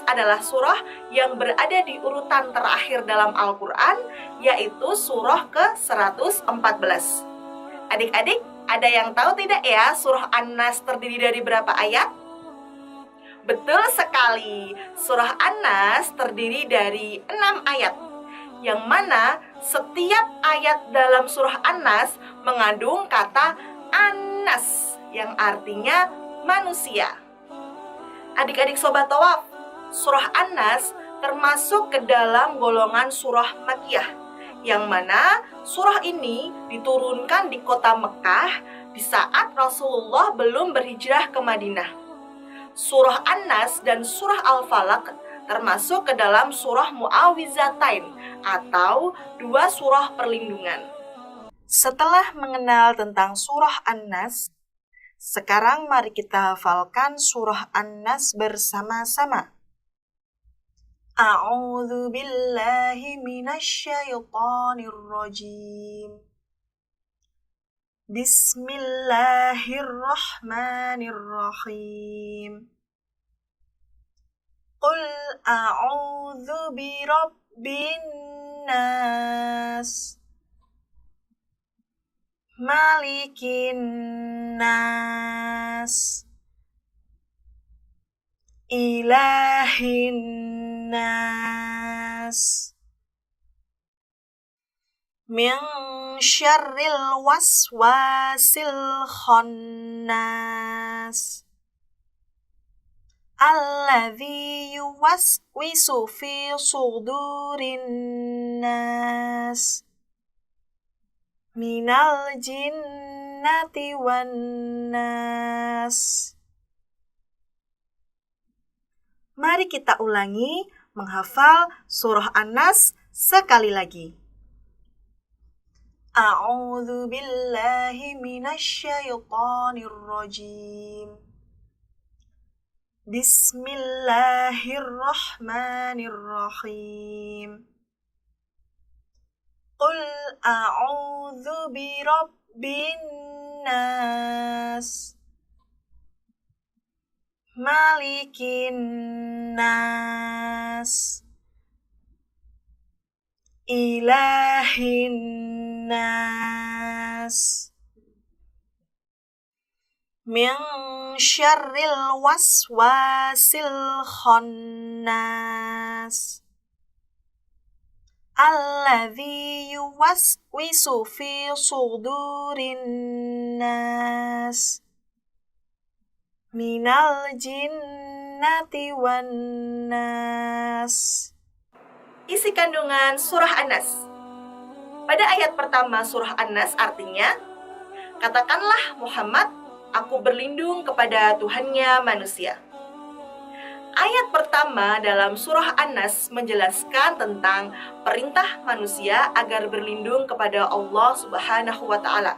adalah surah yang berada di urutan terakhir dalam Al-Quran, yaitu surah ke-114. Adik-adik, ada yang tahu tidak ya surah An-Nas terdiri dari berapa ayat? Betul sekali, surah An-Nas terdiri dari 6 ayat, yang mana setiap ayat dalam surah An-Nas mengandung kata An-Nas, yang artinya manusia. Adik-adik Sobat Thawaf, surah An-Nas termasuk ke dalam golongan surah Makkiyah, yang mana surah ini diturunkan di kota Mekah di saat Rasulullah belum berhijrah ke Madinah. Surah An-Nas dan surah Al-Falaq termasuk ke dalam surah Mu'awwizatain atau 2 surah perlindungan. Setelah mengenal tentang surah An-Nas, sekarang mari kita hafalkan surah An-Nas bersama-sama. A'udzu billahi minasyaitonir rajim. Bismillahirrahmanirrahim. Qul a'udzu birabbin nas, malikin nas, ilahin nas, min syarril waswasil khannas, alladzi yuwaswisu fi sudurin nas, minal jinnati wan nas. Mari kita ulangi menghafal surah An-Nas sekali lagi. A'udzu billahi minasyaitonir rajim. Bismillahirrahmanirrahim. Qul a'udzu birabbin nas, malikin nas, ilahin nas, min syarril waswasil khannas, alladzi yuwaswisu fi sudurin nas, minal jinnati wan nas. Isi kandungan surah An-Nas. Pada ayat pertama surah An-Nas artinya, katakanlah Muhammad, aku berlindung kepada Tuhannya manusia. Ayat pertama dalam surah An-Nas menjelaskan tentang perintah manusia agar berlindung kepada Allah Subhanahu wa Ta'ala.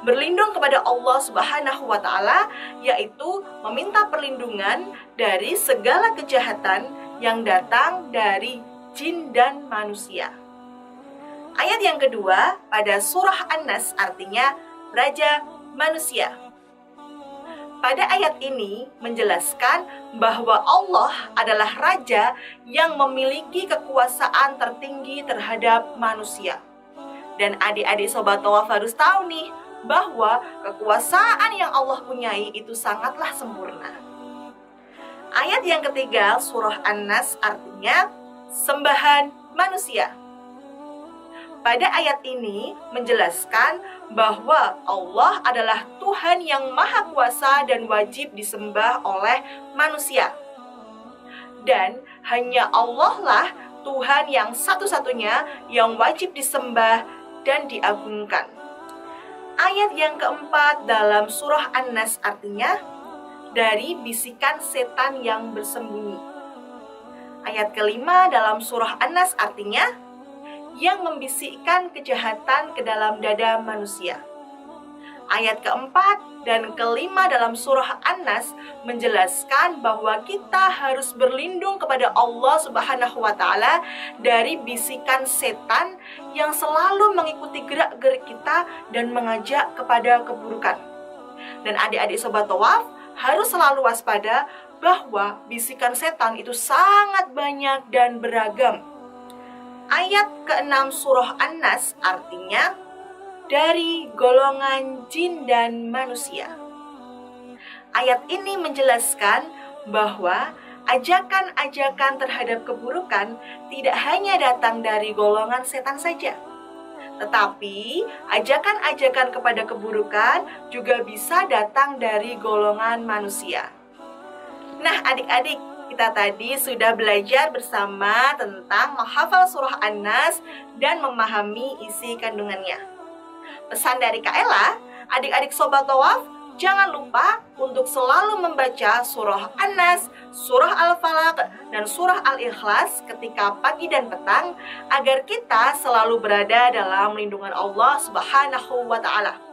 Berlindung kepada Allah Subhanahu wa Ta'ala yaitu meminta perlindungan dari segala kejahatan yang datang dari jin dan manusia. Ayat yang kedua pada surah An-Nas artinya Raja Manusia. Pada ayat ini menjelaskan bahwa Allah adalah Raja yang memiliki kekuasaan tertinggi terhadap manusia. Dan adik-adik Sobat Thawaf harus tahu nih, bahwa kekuasaan yang Allah punyai itu sangatlah sempurna. Ayat yang ketiga surah An-Nas artinya sembahan manusia. Pada ayat ini menjelaskan bahwa Allah adalah Tuhan yang Maha Kuasa dan wajib disembah oleh manusia. Dan hanya Allah lah Tuhan yang satu-satunya yang wajib disembah dan diagungkan. Ayat yang keempat dalam surah An-Nas artinya dari bisikan setan yang bersembunyi. Ayat kelima dalam surah An-Nas artinya yang membisikkan kejahatan ke dalam dada manusia. Ayat keempat dan kelima dalam surah An-Nas menjelaskan bahwa kita harus berlindung kepada Allah Subhanahu wa Ta'ala dari bisikan setan yang selalu mengikuti gerak-gerik kita dan mengajak kepada keburukan. Dan adik-adik Sobat Thawaf harus selalu waspada bahwa bisikan setan itu sangat banyak dan beragam. Ayat ke-6 surah An-Nas artinya dari golongan jin dan manusia. Ayat ini menjelaskan bahwa ajakan-ajakan terhadap keburukan tidak hanya datang dari golongan setan saja, tetapi ajakan-ajakan kepada keburukan juga bisa datang dari golongan manusia. Nah, adik-adik, kita tadi sudah belajar bersama tentang menghafal surah An-Nas dan memahami isi kandungannya. Pesan dari Kak Ella, adik-adik Sobat Tawaf, jangan lupa untuk selalu membaca surah An-Nas, surah Al-Falaq, dan surah Al-Ikhlas ketika pagi dan petang agar kita selalu berada dalam lindungan Allah Subhanahu wa Ta'ala.